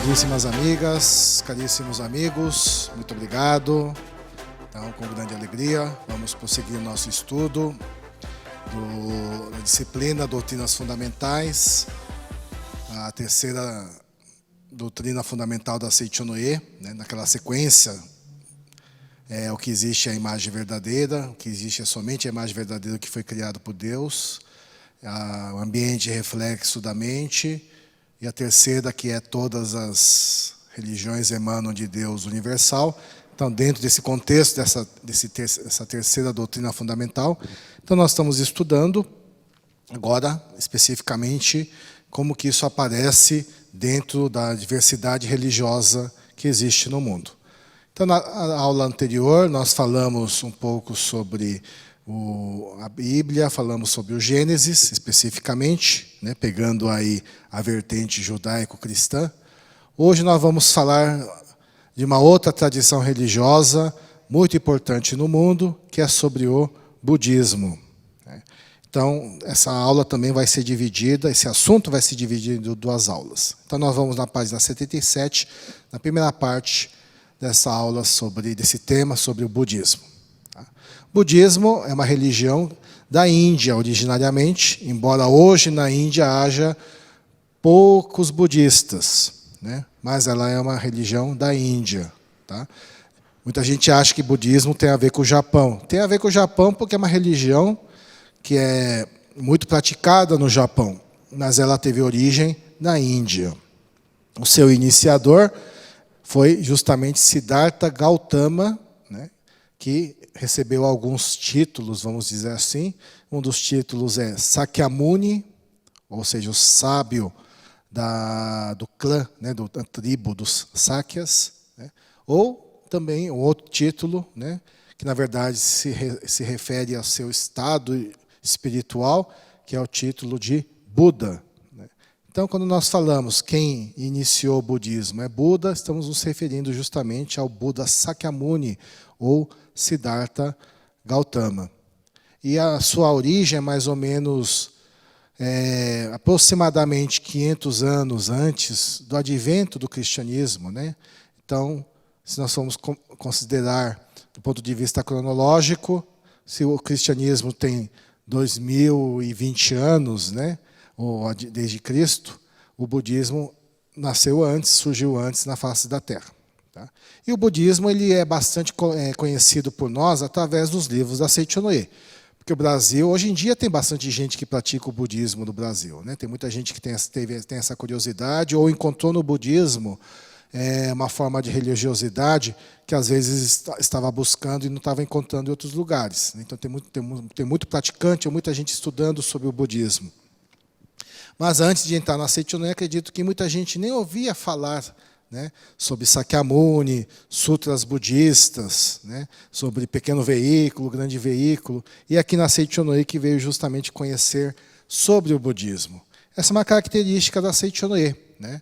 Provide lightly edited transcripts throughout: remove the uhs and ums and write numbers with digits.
Caríssimas amigas, caríssimos amigos, muito obrigado. Então, com grande alegria, vamos prosseguir nosso estudo da disciplina Doutrinas Fundamentais, a terceira doutrina fundamental da Seichonoye, né? Naquela sequência, o que existe é a imagem verdadeira, o que existe é somente a imagem verdadeira que foi criada por Deus, o ambiente reflexo da mente, e a terceira, que é todas as religiões emanam de Deus universal. Então, dentro desse contexto, dessa terceira doutrina fundamental, então nós estamos estudando agora, especificamente, como que isso aparece dentro da diversidade religiosa que existe no mundo. Então, na aula anterior, nós falamos um pouco sobre a Bíblia, falamos sobre o Gênesis, especificamente, né, pegando aí a vertente judaico-cristã. Hoje nós vamos falar de uma outra tradição religiosa muito importante no mundo, que é sobre o budismo. Então, essa aula também vai ser dividida, esse assunto vai ser dividido em duas aulas. Então, nós vamos na página 77, na primeira parte dessa aula desse tema sobre o budismo. O budismo é uma religião da Índia, originariamente, embora hoje na Índia haja poucos budistas, né? Mas ela é uma religião da Índia. Tá? Muita gente acha que budismo tem a ver com o Japão. Tem a ver com o Japão porque é uma religião que é muito praticada no Japão, mas ela teve origem na Índia. O seu iniciador foi justamente Siddhartha Gautama, né, que recebeu alguns títulos, vamos dizer assim. Um dos títulos é Sakyamuni, ou seja, o sábio do clã, né, da tribo dos Sakyas, né? Ou também um outro título, né, que na verdade se refere ao seu estado espiritual, que é o título de Buda. Né? Então, quando nós falamos quem iniciou o budismo é Buda, estamos nos referindo justamente ao Buda Sakyamuni, ou Siddhartha Gautama. E a sua origem é mais ou menos aproximadamente 500 anos antes do advento do cristianismo, né? Então, se nós formos considerar do ponto de vista cronológico, se o cristianismo tem 2020 anos, né, desde Cristo, o budismo nasceu antes, surgiu antes na face da Terra. Tá? E o budismo ele é bastante conhecido por nós através dos livros da Seichonoye. Porque o Brasil, hoje em dia, tem bastante gente que pratica o budismo no Brasil. Né? Tem muita gente que tem essa curiosidade ou encontrou no budismo uma forma de religiosidade que, às vezes, estava buscando e não estava encontrando em outros lugares. Então, tem muito praticante ou muita gente estudando sobre o budismo. Mas, antes de entrar na Seichonoye, acredito que muita gente nem ouvia falar, né, sobre Sakyamuni, sutras budistas, né, sobre pequeno veículo, grande veículo, e aqui na Seichonoye que veio justamente conhecer sobre o budismo. Essa é uma característica da Seichonoye, né?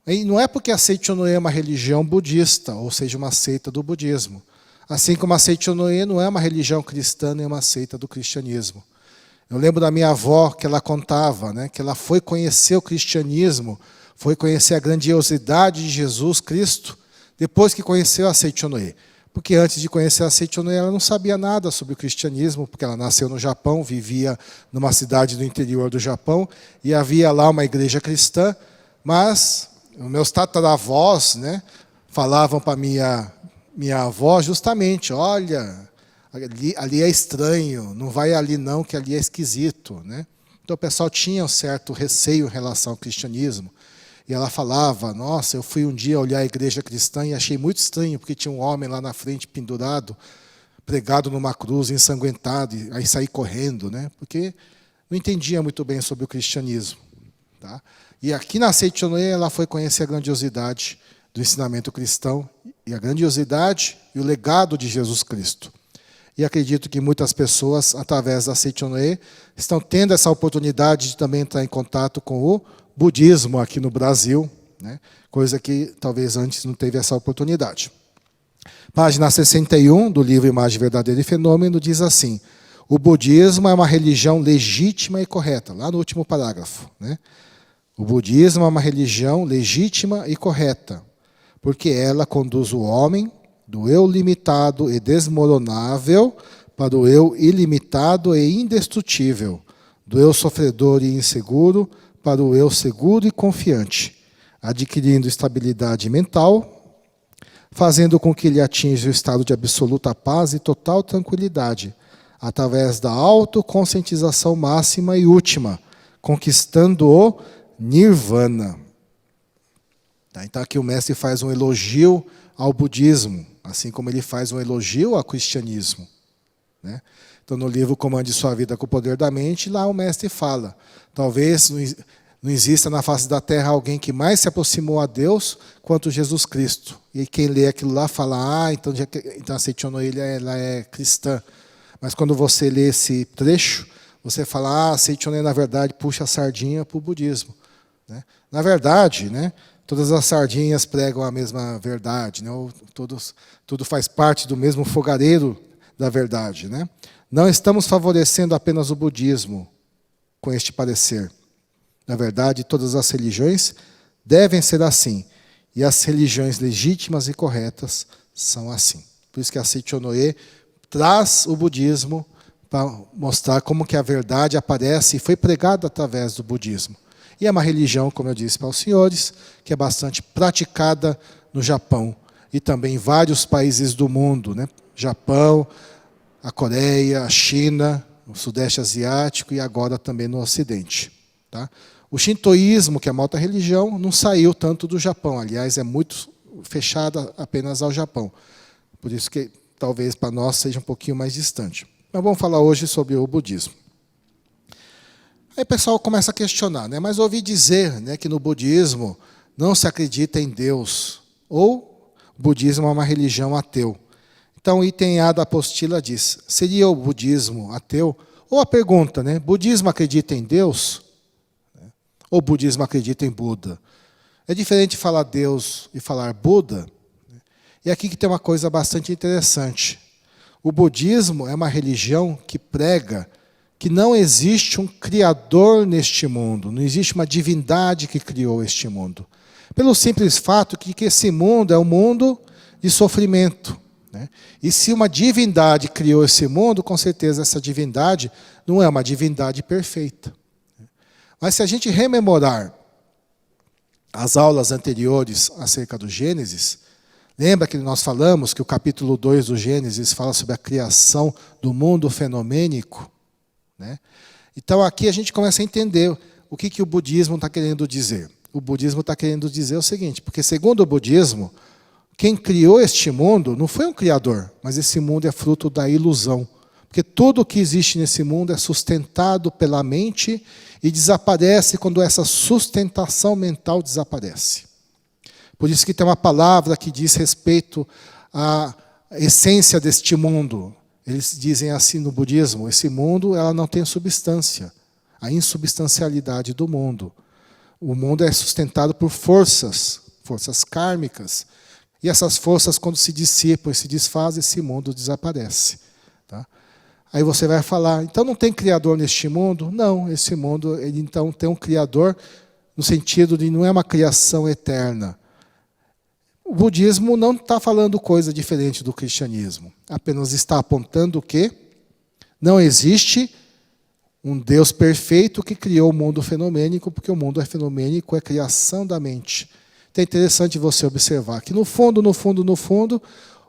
E não é porque a Seichonoye é uma religião budista, ou seja, uma seita do budismo. Assim como a Seichonoye não é uma religião cristã, nem uma seita do cristianismo. Eu lembro da minha avó que ela contava, né, que ela foi conhecer o cristianismo, foi conhecer a grandiosidade de Jesus Cristo, depois que conheceu a Seichonoye. Porque antes de conhecer a Seichonoye, ela não sabia nada sobre o cristianismo, porque ela nasceu no Japão, vivia numa cidade do interior do Japão, e havia lá uma igreja cristã, mas os meus tataravós, né, falavam para minha avó justamente, olha, ali é estranho, não vai ali não, que ali é esquisito. Né? Então o pessoal tinha um certo receio em relação ao cristianismo. E ela falava, nossa, eu fui um dia olhar a igreja cristã e achei muito estranho, porque tinha um homem lá na frente pendurado, pregado numa cruz, ensanguentado, e aí saí correndo, né? Porque não entendia muito bem sobre o cristianismo. Tá? E aqui na Seichonoye ela foi conhecer a grandiosidade do ensinamento cristão, e a grandiosidade e o legado de Jesus Cristo. E acredito que muitas pessoas, através da Seichonoye, estão tendo essa oportunidade de também entrar em contato com o budismo aqui no Brasil, né? Coisa que talvez antes não teve essa oportunidade. Página 61 do livro Imagem Verdadeira e Fenômeno diz assim: o budismo é uma religião legítima e correta, lá no último parágrafo. Né? O budismo é uma religião legítima e correta, porque ela conduz o homem do eu limitado e desmoronável para o eu ilimitado e indestrutível, do eu sofredor e inseguro para o eu seguro e confiante, adquirindo estabilidade mental, fazendo com que ele atinja o estado de absoluta paz e total tranquilidade, através da autoconscientização máxima e última, conquistando o nirvana. Então aqui o mestre faz um elogio ao budismo, assim como ele faz um elogio ao cristianismo. Então no livro Comande Sua Vida com o Poder da Mente, lá o mestre fala, talvez não exista na face da terra alguém que mais se aproximou a Deus quanto Jesus Cristo. E quem lê aquilo lá fala, então a Seicho no Ilha ela é cristã. Mas quando você lê esse trecho, você fala, Seicho no na verdade puxa a sardinha para o budismo. Na verdade, todas as sardinhas pregam a mesma verdade, tudo faz parte do mesmo fogareiro da verdade. Não estamos favorecendo apenas o budismo com este parecer. Na verdade, todas as religiões devem ser assim, e as religiões legítimas e corretas são assim. Por isso que a Seicho no E traz o budismo para mostrar como que a verdade aparece e foi pregada através do budismo. E é uma religião, como eu disse para os senhores, que é bastante praticada no Japão e também em vários países do mundo. Japão, a Coreia, a China, o Sudeste Asiático e agora também no Ocidente. O shintoísmo, que é uma outra religião, não saiu tanto do Japão. Aliás, é muito fechada apenas ao Japão. Por isso que talvez para nós seja um pouquinho mais distante. Mas vamos falar hoje sobre o budismo. Aí o pessoal começa a questionar, mas ouvi dizer que no budismo não se acredita em Deus, ou o budismo é uma religião ateu. Então o item A da apostila diz, seria o budismo ateu? Ou a pergunta, budismo acredita em Deus? Ou o budismo acredita em Buda? É diferente falar Deus e falar Buda. E aqui que tem uma coisa bastante interessante. O budismo é uma religião que prega que não existe um criador neste mundo, não existe uma divindade que criou este mundo. Pelo simples fato que esse mundo é um mundo de sofrimento. E se uma divindade criou esse mundo, com certeza essa divindade não é uma divindade perfeita. Mas se a gente rememorar as aulas anteriores acerca do Gênesis, lembra que nós falamos que o capítulo 2 do Gênesis fala sobre a criação do mundo fenomênico? Então aqui a gente começa a entender o que o budismo está querendo dizer. O budismo está querendo dizer o seguinte, porque segundo o budismo, quem criou este mundo não foi um criador, mas esse mundo é fruto da ilusão. Porque tudo o que existe nesse mundo é sustentado pela mente e desaparece quando essa sustentação mental desaparece. Por isso que tem uma palavra que diz respeito à essência deste mundo. Eles dizem assim no budismo, esse mundo ela não tem substância, a insubstancialidade do mundo. O mundo é sustentado por forças kármicas. E essas forças, quando se dissipam e se desfazem, esse mundo desaparece. Aí você vai falar, então não tem criador neste mundo? Não, esse mundo ele então tem um criador no sentido de não é uma criação eterna. O budismo não está falando coisa diferente do cristianismo. Apenas está apontando que não existe um Deus perfeito que criou o mundo fenomênico, porque o mundo é fenomênico, é criação da mente. Então é interessante você observar que, no fundo,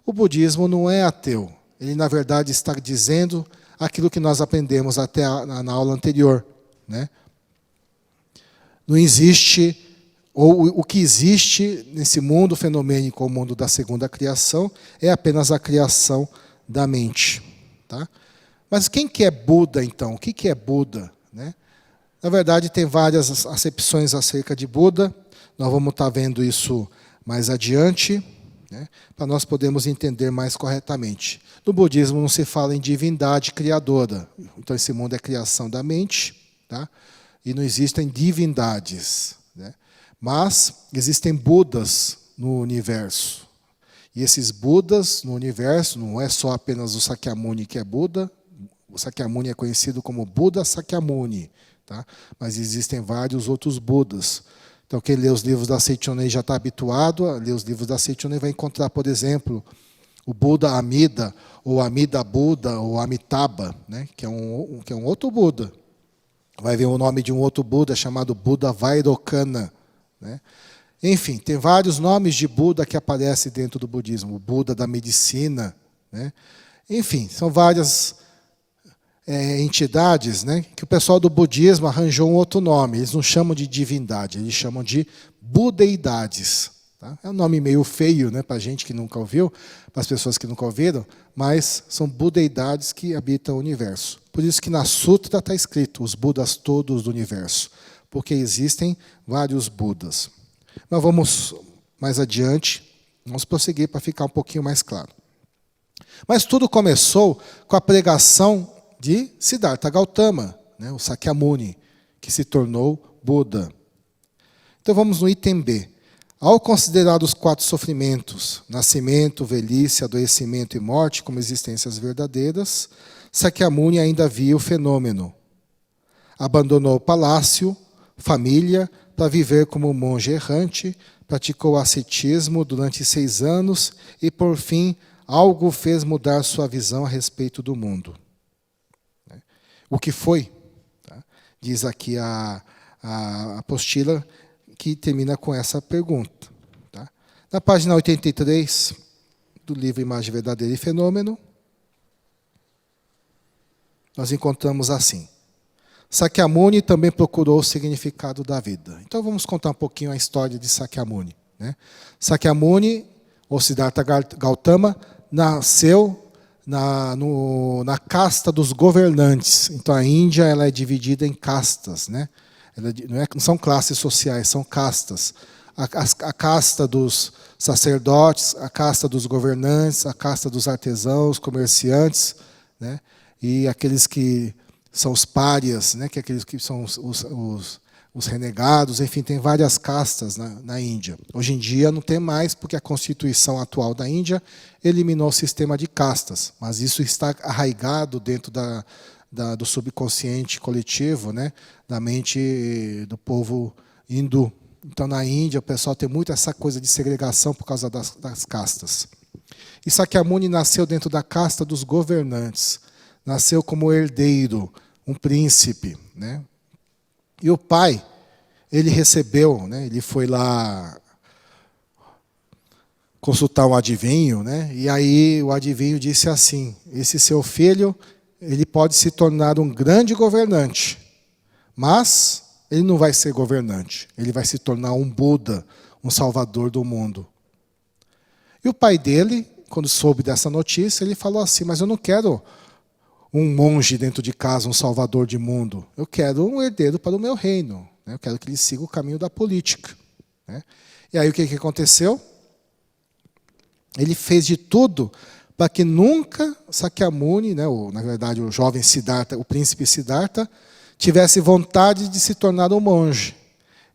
o budismo não é ateu. Ele, na verdade, está dizendo aquilo que nós aprendemos até na aula anterior. Não existe... Ou o que existe nesse mundo fenomênico, o mundo da segunda criação, é apenas a criação da mente. Mas quem que é Buda, então? O que é Buda? Na verdade, tem várias acepções acerca de Buda. Nós vamos estar vendo isso mais adiante, para nós podermos entender mais corretamente. No budismo não se fala em divindade criadora. Então, esse mundo é criação da mente, e não existem divindades. Mas existem Budas no universo. E esses Budas no universo não é só apenas o Sakyamuni que é Buda. O Sakyamuni é conhecido como Buda Sakyamuni. tá? Mas existem vários outros Budas. Então, quem lê os livros da Seichonei já está habituado a ler os livros da Seichonei, vai encontrar, por exemplo, o Buda Amida, ou Amida Buda, ou Amitabha, né? que é um outro Buda. Vai ver o nome de um outro Buda chamado Buda Vairocana, né? Enfim, tem vários nomes de Buda que aparecem dentro do budismo. O Buda da medicina, né? Enfim, são várias entidades, né, que o pessoal do budismo arranjou um outro nome. Eles não chamam de divindade, eles chamam de budeidades. Tá? É um nome meio feio, né, para a gente que nunca ouviu, para as pessoas que nunca ouviram, mas são budeidades que habitam o universo. Por isso que na Sutra está escrito os Budas todos do universo, porque existem vários Budas. Mas vamos mais adiante, vamos prosseguir para ficar um pouquinho mais claro. Mas tudo começou com a pregação de Siddhartha Gautama, né, o Sakyamuni, que se tornou Buda. Então vamos no item B. Ao considerar os 4 sofrimentos, nascimento, velhice, adoecimento e morte, como existências verdadeiras, Sakyamuni ainda via o fenômeno. Abandonou o palácio, família, para viver como monge errante, praticou ascetismo durante 6 anos e, por fim, algo fez mudar sua visão a respeito do mundo. O que foi? Tá? Diz aqui a apostila que termina com essa pergunta. Tá? Na página 83 do livro Imagem Verdadeira e Fenômeno, nós encontramos assim. Sakyamuni também procurou o significado da vida. Então vamos contar um pouquinho a história de Sakyamuni. Né? Sakyamuni, ou Siddhartha Gautama, nasceu na casta dos governantes. Então a Índia ela é dividida em castas, né? Não são classes sociais, são castas. A casta dos sacerdotes, a casta dos governantes, a casta dos artesãos, comerciantes, né? E aqueles que são os párias, né? Que é aqueles que são os renegados, enfim, tem várias castas na Índia. Hoje em dia não tem mais, porque a Constituição atual da Índia eliminou o sistema de castas, mas isso está arraigado dentro do subconsciente coletivo, né, da mente do povo hindu. Então, na Índia, o pessoal tem muito essa coisa de segregação por causa das castas. E Sakyamuni nasceu dentro da casta dos governantes, nasceu como herdeiro, um príncipe, né? E o pai, ele recebeu, né, ele foi lá consultar um adivinho, né, e aí o adivinho disse assim, esse seu filho, ele pode se tornar um grande governante, mas ele não vai ser governante, ele vai se tornar um Buda, um salvador do mundo. E o pai dele, quando soube dessa notícia, ele falou assim, mas eu não quero um monge dentro de casa, um salvador de mundo. Eu quero um herdeiro para o meu reino. Eu quero que ele siga o caminho da política. E aí o que aconteceu? Ele fez de tudo para que nunca Sakyamuni, né, na verdade o jovem Siddhartha, o príncipe Siddhartha, tivesse vontade de se tornar um monge.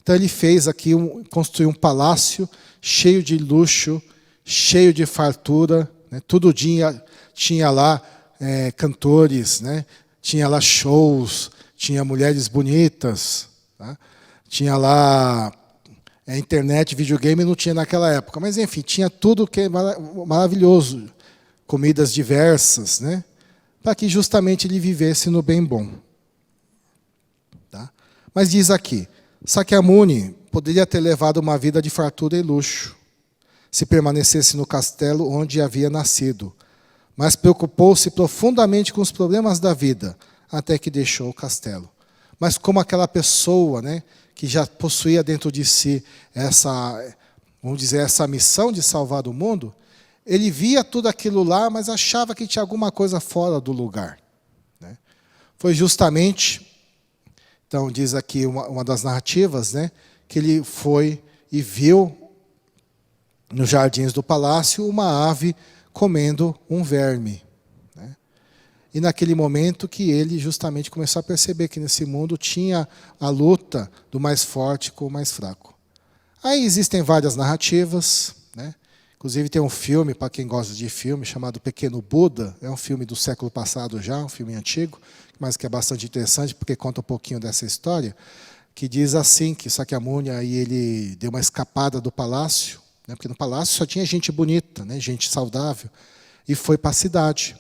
Então ele fez aqui, construiu um palácio cheio de luxo, cheio de fartura, né, todo dia tinha lá cantores, né? Tinha lá shows, tinha mulheres bonitas, tá? Tinha lá internet, videogame não tinha naquela época, mas enfim, tinha tudo que é maravilhoso, comidas diversas, né? Para que justamente ele vivesse no bem bom. Tá? Mas diz aqui, Sakyamuni poderia ter levado uma vida de fartura e luxo, se permanecesse no castelo onde havia nascido, mas preocupou-se profundamente com os problemas da vida, até que deixou o castelo. Mas como aquela pessoa, né, que já possuía dentro de si vamos dizer, essa missão de salvar o mundo, ele via tudo aquilo lá, mas achava que tinha alguma coisa fora do lugar. Né? Foi justamente, então diz aqui uma das narrativas, né, que ele foi e viu nos jardins do palácio uma ave comendo um verme. Né? E naquele momento que ele justamente começou a perceber que nesse mundo tinha a luta do mais forte com o mais fraco. Aí existem várias narrativas, né, Inclusive tem um filme, para quem gosta de filme, chamado Pequeno Buda. É um filme do século passado já, um filme antigo, mas que é bastante interessante, porque conta um pouquinho dessa história, que diz assim, que Sakyamuni aí ele deu uma escapada do palácio, né, porque no palácio só tinha gente bonita, né, gente saudável, e foi para a cidade.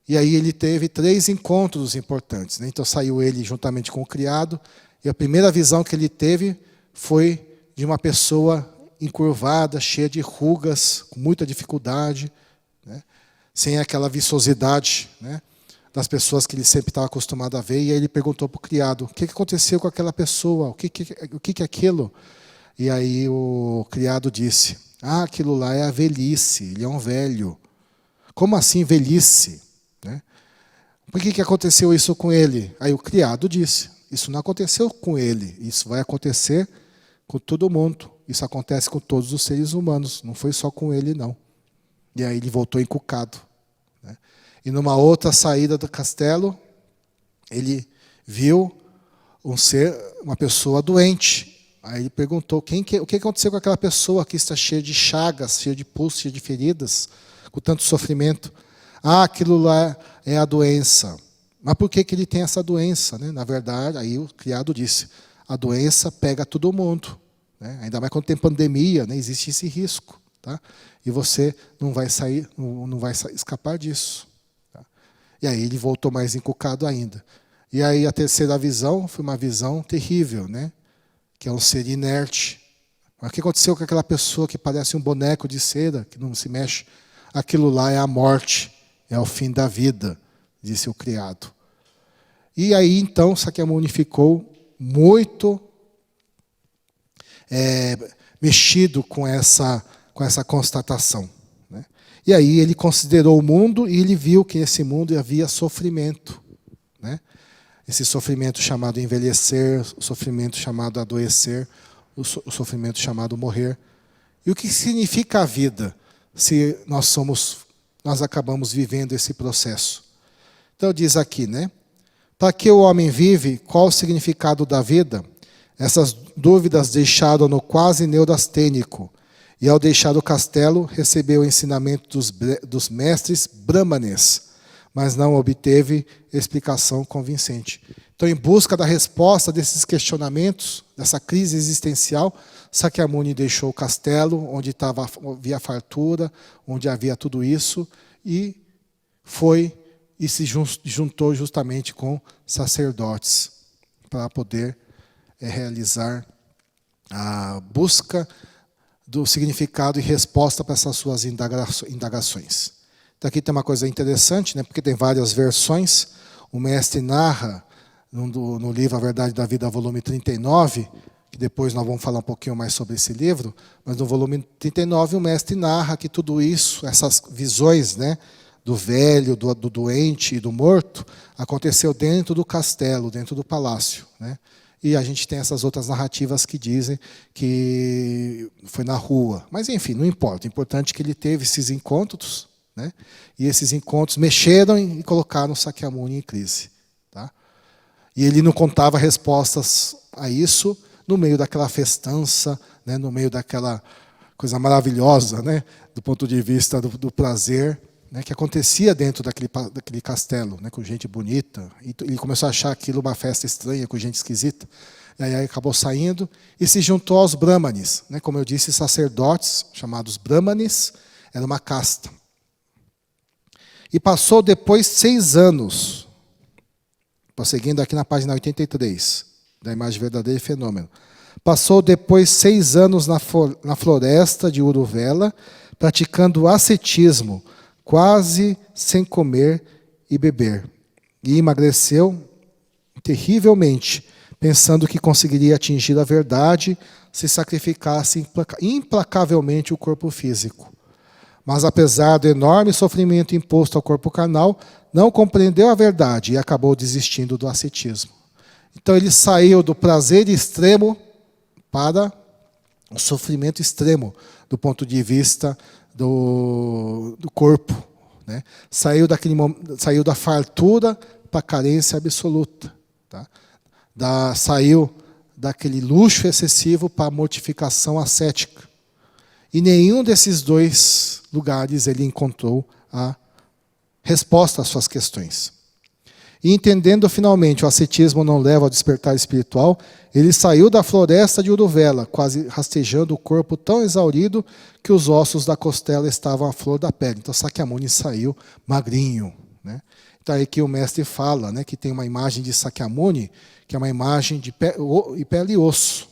E aí ele teve 3 encontros importantes, né? Então saiu ele juntamente com o criado, e a primeira visão que ele teve foi de uma pessoa encurvada, cheia de rugas, com muita dificuldade, né? Sem aquela viçosidade, né, das pessoas que ele sempre estava acostumado a ver. E aí ele perguntou para o criado, o que aconteceu com aquela pessoa? O que é aquilo? E aí o criado disse, aquilo lá é a velhice, ele é um velho. Como assim velhice? Né? Por que aconteceu isso com ele? Aí o criado disse, isso não aconteceu com ele, isso vai acontecer com todo mundo. Isso acontece com todos os seres humanos, não foi só com ele, não. E aí ele voltou encucado. Né? E numa outra saída do castelo, ele viu uma pessoa doente. Aí ele perguntou, o que aconteceu com aquela pessoa que está cheia de chagas, cheia de pulsos, cheia de feridas, com tanto sofrimento? Aquilo lá é a doença. Mas por que ele tem essa doença? Né? Na verdade, aí o criado disse, a doença pega todo mundo. Né? Ainda mais quando tem pandemia, né? Existe esse risco. Tá? E você não vai escapar disso. Tá? E aí ele voltou mais encucado ainda. E aí a terceira visão foi uma visão terrível, né? Que é um ser inerte. Mas o que aconteceu com aquela pessoa que parece um boneco de cera, que não se mexe? Aquilo lá é a morte, é o fim da vida, disse o criado. E aí, então, Sakyamuni ficou muito mexido com essa constatação. Né? E aí ele considerou o mundo e ele viu que nesse mundo havia sofrimento. Né? Esse sofrimento chamado envelhecer, o sofrimento chamado adoecer, o sofrimento chamado morrer. E o que significa a vida se nós acabamos vivendo esse processo? Então diz aqui, né? Para que o homem vive, qual o significado da vida? Essas dúvidas deixaram-no quase neurastênico, e ao deixar o castelo, recebeu o ensinamento dos mestres brahmanes, mas não obteve explicação convincente. Então, em busca da resposta desses questionamentos, dessa crise existencial, Sakyamuni deixou o castelo, onde havia fartura, onde havia tudo isso, e se juntou justamente com sacerdotes, para poder realizar a busca do significado e resposta para essas suas indagações. Então, aqui tem uma coisa interessante, né, porque tem várias versões. O mestre narra, no livro A Verdade da Vida, volume 39, que depois nós vamos falar um pouquinho mais sobre esse livro, mas no volume 39 o mestre narra que tudo isso, essas visões, né, do velho, do doente e do morto, aconteceu dentro do castelo, dentro do palácio. Né? E a gente tem essas outras narrativas que dizem que foi na rua. Mas, enfim, não importa. O importante é que ele teve esses encontros, né? E esses encontros mexeram e colocaram Sakyamuni em crise. Tá? E ele não contava respostas a isso no meio daquela festança, né? No meio daquela coisa maravilhosa, né? Do ponto de vista do prazer, né? Que acontecia dentro daquele castelo, né? Com gente bonita. E ele começou a achar aquilo uma festa estranha, com gente esquisita. E aí acabou saindo e se juntou aos brahmanes. Né? Como eu disse, sacerdotes, chamados brahmanes, era uma casta. E passou depois 6 anos, prosseguindo aqui na página 83, da Imagem Verdadeira e Fenômeno. Passou depois 6 anos na floresta de Uruvela, praticando ascetismo, quase sem comer e beber. E emagreceu terrivelmente, pensando que conseguiria atingir a verdade se sacrificasse implacavelmente o corpo físico. Mas, apesar do enorme sofrimento imposto ao corpo carnal, não compreendeu a verdade e acabou desistindo do ascetismo. Então, ele saiu do prazer extremo para o sofrimento extremo, do ponto de vista do corpo. Né? Saiu da fartura para a carência absoluta. Tá? Saiu daquele luxo excessivo para a mortificação ascética. E nenhum desses dois lugares ele encontrou a resposta às suas questões. E entendendo finalmente o ascetismo não leva ao despertar espiritual, ele saiu da floresta de Uruvela, quase rastejando o corpo tão exaurido que os ossos da costela estavam à flor da pele. Então Sakyamuni saiu magrinho, né? Então aí que o mestre fala, né, que tem uma imagem de Sakyamuni, que é uma imagem de pele e osso,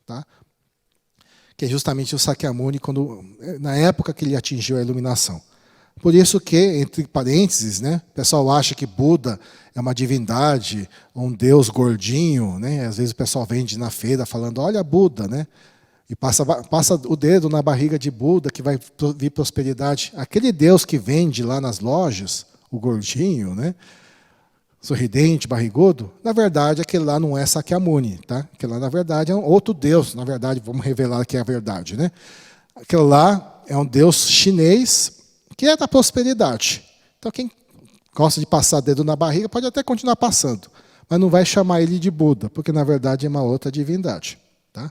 tá? Que é justamente o Sakyamuni na época que ele atingiu a iluminação. Por isso que, entre parênteses, né, o pessoal acha que Buda é uma divindade, um deus gordinho, né? Às vezes o pessoal vende na feira falando, olha Buda, né? E passa o dedo na barriga de Buda que vai vir prosperidade. Aquele deus que vende lá nas lojas, o gordinho, né? Sorridente, barrigudo, na verdade aquele lá não é Sakyamuni, tá? Aquele lá na verdade é um outro deus, na verdade, vamos revelar que é a verdade, né? Aquele lá é um deus chinês que é da prosperidade. Então quem gosta de passar dedo na barriga pode até continuar passando, mas não vai chamar ele de Buda, porque na verdade é uma outra divindade, tá?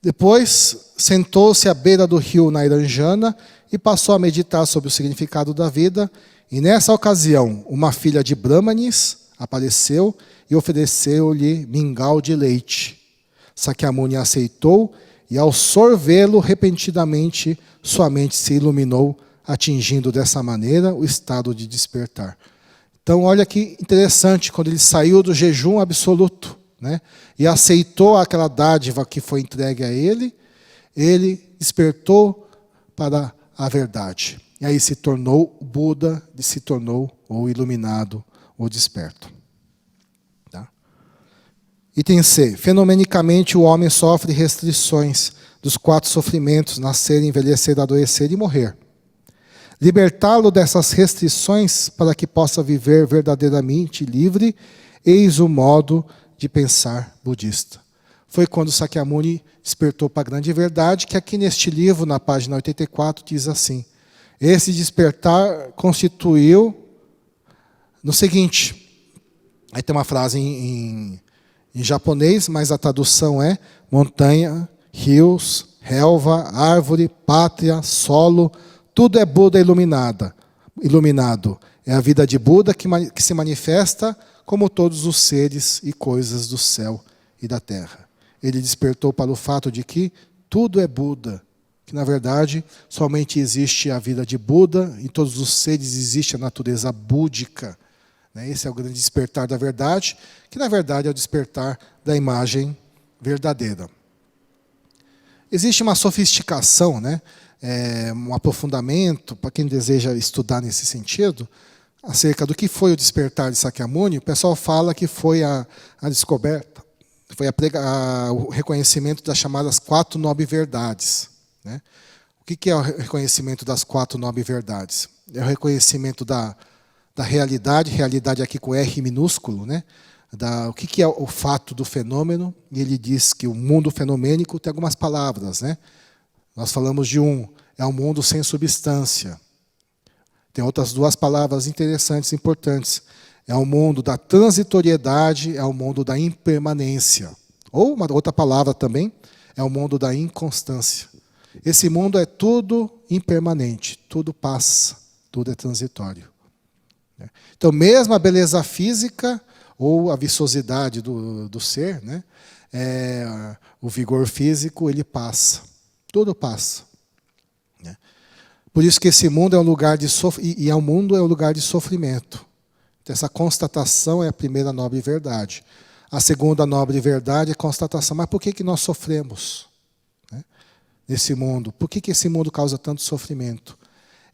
Depois sentou-se à beira do rio Nairanjana e passou a meditar sobre o significado da vida. E nessa ocasião, uma filha de Brahmanes apareceu e ofereceu-lhe mingau de leite. Sakyamuni aceitou e, ao sorvê-lo, repentinamente sua mente se iluminou, atingindo dessa maneira o estado de despertar. Então, olha que interessante, quando ele saiu do jejum absoluto, né, e aceitou aquela dádiva que foi entregue a ele, ele despertou para a verdade. E aí se tornou Buda, se tornou o iluminado, o desperto. Tá? Item C. Fenomenicamente, o homem sofre restrições dos 4 sofrimentos: nascer, envelhecer, adoecer e morrer. Libertá-lo dessas restrições para que possa viver verdadeiramente livre, eis o modo de pensar budista. Foi quando Sakyamuni despertou para a grande verdade, que aqui neste livro, na página 84, diz assim: esse despertar constituiu no seguinte, aí tem uma frase em japonês, mas a tradução é montanha, rios, relva, árvore, pátria, solo, tudo é Buda iluminado. É a vida de Buda que se manifesta como todos os seres e coisas do céu e da terra. Ele despertou para o fato de que tudo é Buda, que na verdade somente existe a vida de Buda, em todos os seres existe a natureza búdica. Esse é o grande despertar da verdade, que na verdade é o despertar da imagem verdadeira. Existe uma sofisticação, um aprofundamento, para quem deseja estudar nesse sentido, acerca do que foi o despertar de Sakyamuni. O pessoal fala que foi a descoberta, foi o reconhecimento das chamadas 4 nobres verdades. O que é o reconhecimento das 4 nobres verdades? É o reconhecimento da realidade aqui com R minúsculo, o que é o fato do fenômeno, e ele diz que o mundo fenomênico tem algumas palavras. Nós falamos de é um mundo sem substância. Tem outras 2 palavras interessantes, importantes. É o mundo da transitoriedade, é o mundo da impermanência. Ou uma outra palavra também, é o mundo da inconstância. Esse mundo é tudo impermanente, tudo passa, tudo é transitório. Então, mesmo a beleza física, ou a viçosidade do ser, o vigor físico, ele passa. Tudo passa. Por isso que esse mundo é um lugar de e o mundo é um lugar de sofrimento. Então, essa constatação é a primeira nobre verdade. A segunda nobre verdade é a constatação. Mas por que nós sofremos nesse mundo? Por que esse mundo causa tanto sofrimento?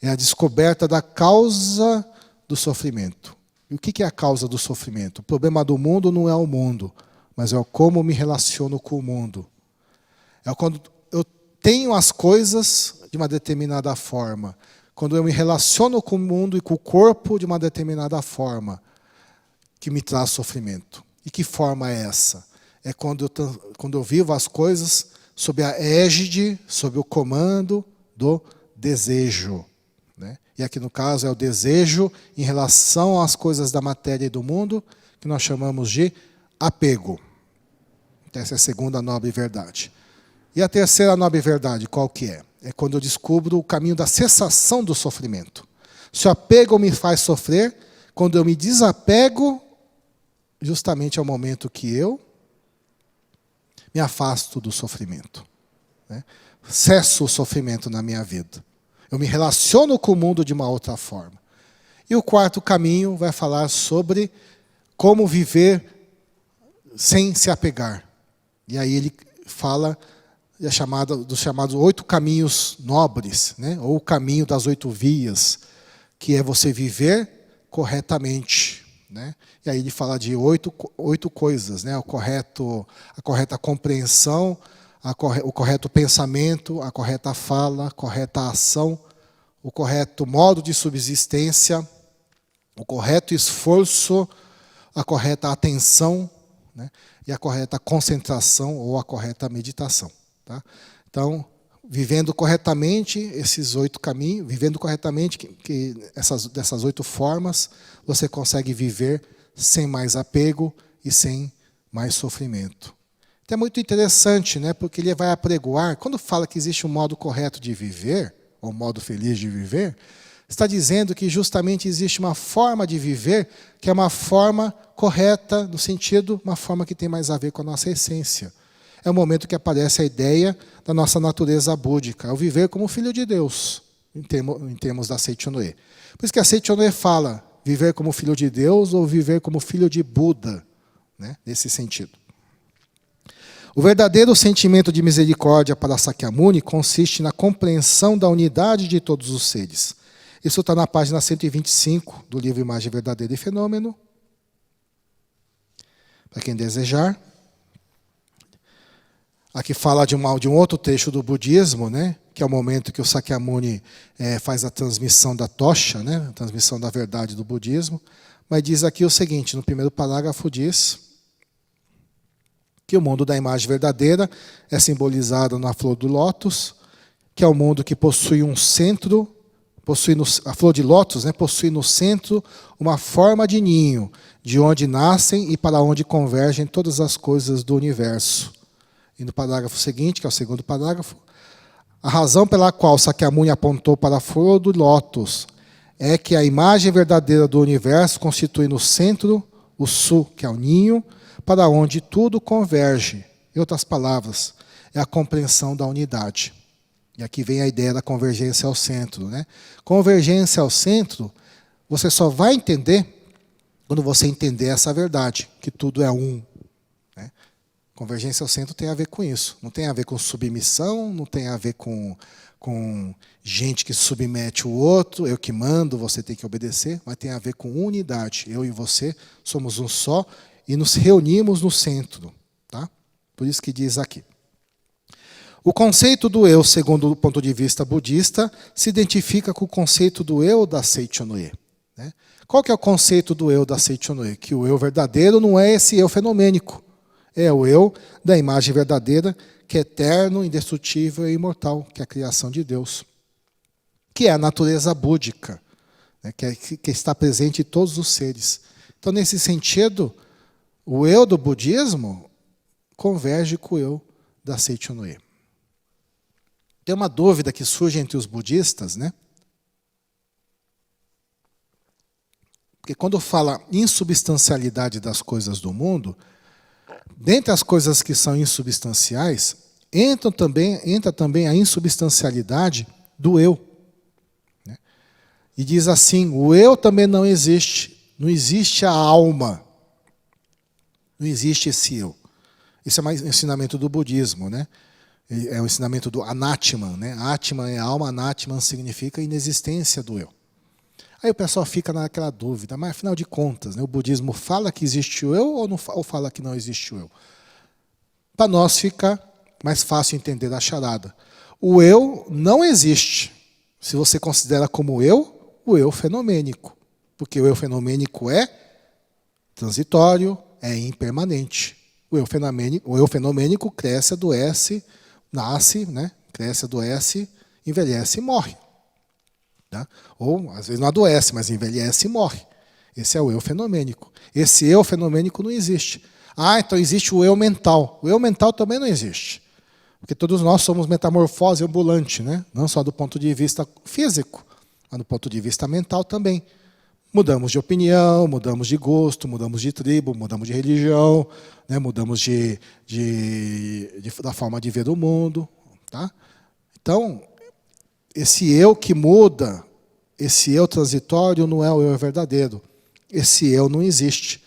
É a descoberta da causa do sofrimento. E o que é a causa do sofrimento? O problema do mundo não é o mundo, mas é o como me relaciono com o mundo. É quando eu tenho as coisas de uma determinada forma, quando eu me relaciono com o mundo e com o corpo de uma determinada forma, que me traz sofrimento. E que forma é essa? É quando eu vivo as coisas sob a égide, sob o comando do desejo. E aqui no caso é o desejo em relação às coisas da matéria e do mundo, que nós chamamos de apego. Então, essa é a segunda nobre verdade. E a terceira nobre verdade, qual que é? É quando eu descubro o caminho da cessação do sofrimento. Se o apego me faz sofrer, quando eu me desapego, justamente é o momento que eu me afasto do sofrimento, né? Cesso o sofrimento na minha vida. Eu me relaciono com o mundo de uma outra forma. E o quarto caminho vai falar sobre como viver sem se apegar. E aí ele fala dos chamados 8 caminhos nobres, né? Ou o caminho das 8 vias, que é você viver corretamente, né? E aí ele fala de oito coisas, né? A correta compreensão, o correto pensamento, a correta fala, a correta ação, o correto modo de subsistência, o correto esforço, a correta atenção, né? E a correta concentração ou a correta meditação. Tá? Então, vivendo corretamente esses 8 caminhos, vivendo corretamente dessas 8 formas, você consegue viver sem mais apego e sem mais sofrimento. Então é muito interessante, né? Porque ele vai apregoar, quando fala que existe um modo correto de viver, ou um modo feliz de viver, está dizendo que justamente existe uma forma de viver que é uma forma correta, no sentido, uma forma que tem mais a ver com a nossa essência. É o momento que aparece a ideia da nossa natureza búdica, é o viver como filho de Deus, em termos da Seichonoye. Por isso que a Seichonoye fala viver como filho de Deus ou viver como filho de Buda, né? Nesse sentido. O verdadeiro sentimento de misericórdia para Sakyamuni consiste na compreensão da unidade de todos os seres. Isso está na página 125 do livro Imagem Verdadeira e Fenômeno. Para quem desejar. Aqui fala de um outro trecho do budismo, né? Que é o momento que o Sakyamuni faz a transmissão da tocha, né? A transmissão da verdade do budismo. Mas diz aqui o seguinte, no primeiro parágrafo diz que o mundo da imagem verdadeira é simbolizado na flor do lótus, que é o mundo que possui um centro, a flor de lótus, né, possui no centro uma forma de ninho, de onde nascem e para onde convergem todas as coisas do universo. E no parágrafo seguinte, que é o segundo parágrafo, a razão pela qual Sakyamuni apontou para a flor do lótus é que a imagem verdadeira do universo constitui no centro o Su, que é o ninho, para onde tudo converge. Em outras palavras, é a compreensão da unidade. E aqui vem a ideia da convergência ao centro, né? Convergência ao centro, você só vai entender quando você entender essa verdade, que tudo é um. Né? Convergência ao centro tem a ver com isso. Não tem a ver com submissão, não tem a ver com gente que submete o outro, eu que mando, você tem que obedecer, mas tem a ver com unidade. Eu e você somos um só e nos reunimos no centro. Tá? Por isso que diz aqui. O conceito do eu, segundo o ponto de vista budista, se identifica com o conceito do eu da Seichonoye. Né? Qual que é o conceito do eu da Seichonoye? Que o eu verdadeiro não é esse eu fenomênico. É o eu da imagem verdadeira, que é eterno, indestrutível e imortal, que é a criação de Deus. Que é a natureza búdica, né? que está presente em todos os seres. Então, nesse sentido, o eu do budismo converge com o eu da Seichonoye. Tem uma dúvida que surge entre os budistas, né? Porque quando fala insubstancialidade das coisas do mundo, dentre as coisas que são insubstanciais, entra também a insubstancialidade do eu. Né? E diz assim, o eu também não existe a alma, não existe esse eu. Esse é mais um ensinamento do budismo, né? É o ensinamento do Anatman, né? Atman é alma, Anatman significa inexistência do eu. Aí o pessoal fica naquela dúvida, mas afinal de contas, né, o budismo fala que existe o eu ou fala que não existe o eu? Para nós fica mais fácil entender a charada. O eu não existe, se você considera como eu, o eu fenomênico. Porque o eu fenomênico é transitório, é impermanente. O eu fenomênico cresce, adoece, nasce, né? Cresce, adoece, envelhece e morre. Tá? Ou, às vezes, não adoece, mas envelhece e morre. Esse é o eu fenomênico. Esse eu fenomênico não existe. Ah, então existe o eu mental. O eu mental também não existe. Porque todos nós somos metamorfose ambulante, né? Não só do ponto de vista físico, mas do ponto de vista mental também. Mudamos de opinião, mudamos de gosto, mudamos de tribo, mudamos de religião, né? Mudamos da forma de ver o mundo. Tá? Então, esse eu que muda, esse eu transitório não é o eu verdadeiro. Esse eu não existe.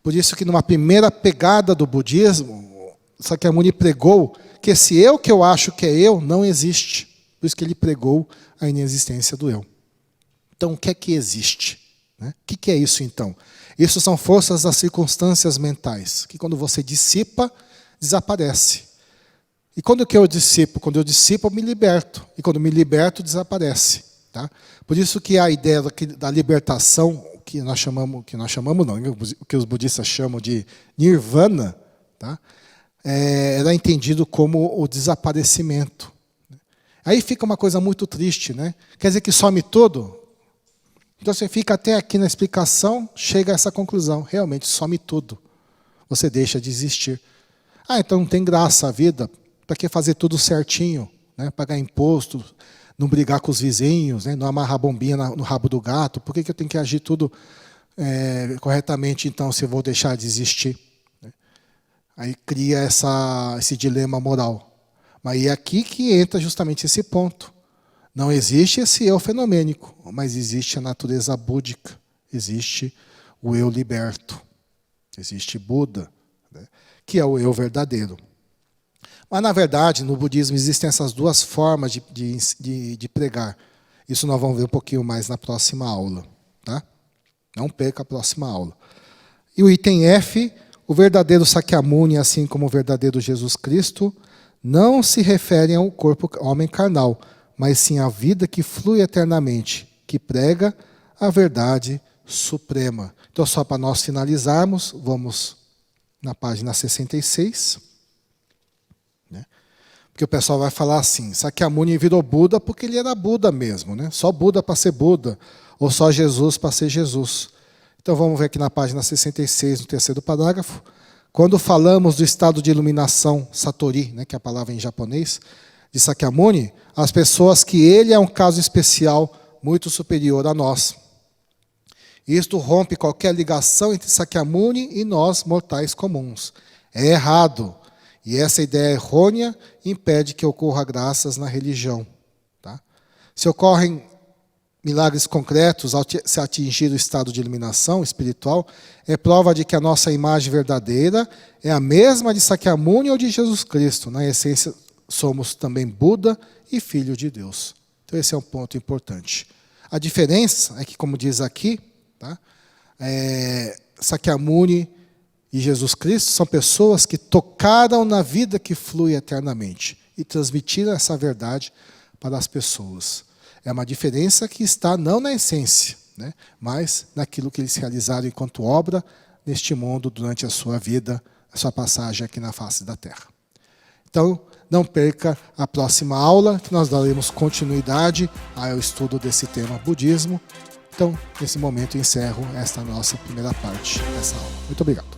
Por isso que numa primeira pegada do budismo, Sakyamuni pregou que esse eu que eu acho que é eu não existe. Por isso que ele pregou a inexistência do eu. Então, o que é que existe? O que é isso, então? Isso são forças das circunstâncias mentais, que quando você dissipa, desaparece. E quando que eu dissipo? Quando eu dissipo, eu me liberto. E quando me liberto, desaparece. Tá? Por isso que a ideia da libertação, que nós chamamos não, o que os budistas chamam de nirvana, tá? Era entendido como o desaparecimento. Aí fica uma coisa muito triste, né? Quer dizer que some tudo? Então você fica até aqui na explicação, chega a essa conclusão. Realmente some tudo. Você deixa de existir. Então não tem graça a vida. Para que fazer tudo certinho? Né? Pagar imposto, não brigar com os vizinhos, né? Não amarrar a bombinha no rabo do gato. Por que eu tenho que agir tudo corretamente, então, se eu vou deixar de existir? Aí cria esse dilema moral. Mas é aqui que entra justamente esse ponto. Não existe esse eu fenomênico, mas existe a natureza búdica, existe o eu liberto, existe Buda, né, que é o eu verdadeiro. Mas, na verdade, no budismo existem essas duas formas de pregar. Isso nós vamos ver um pouquinho mais na próxima aula. Tá? Não perca a próxima aula. E o item F, o verdadeiro Sakyamuni, assim como o verdadeiro Jesus Cristo, não se referem ao corpo homem carnal, mas sim à vida que flui eternamente, que prega a verdade suprema. Então, só para nós finalizarmos, vamos na página 66. Né? Porque o pessoal vai falar assim, Sakyamuni virou Buda porque ele era Buda mesmo, né? Só Buda para ser Buda, ou só Jesus para ser Jesus. Então, vamos ver aqui na página 66, no terceiro parágrafo. Quando falamos do estado de iluminação, Satori, né, que é a palavra em japonês, de Sakyamuni, as pessoas que ele é um caso especial muito superior a nós. Isto rompe qualquer ligação entre Sakyamuni e nós, mortais comuns. É errado. E essa ideia errônea impede que ocorra graças na religião. Tá? Se ocorrem milagres concretos ao se atingir o estado de iluminação espiritual, é prova de que a nossa imagem verdadeira é a mesma de Sakyamuni ou de Jesus Cristo. Na essência, somos também Buda e Filho de Deus. Então, esse é um ponto importante. A diferença é que, como diz aqui, tá, Sakyamuni e Jesus Cristo são pessoas que tocaram na vida que flui eternamente e transmitiram essa verdade para as pessoas. É uma diferença que está não na essência, né, mas naquilo que eles realizaram enquanto obra neste mundo durante a sua vida, a sua passagem aqui na face da Terra. Então, não perca a próxima aula, que nós daremos continuidade ao estudo desse tema budismo. Então, nesse momento, encerro esta nossa primeira parte dessa aula. Muito obrigado.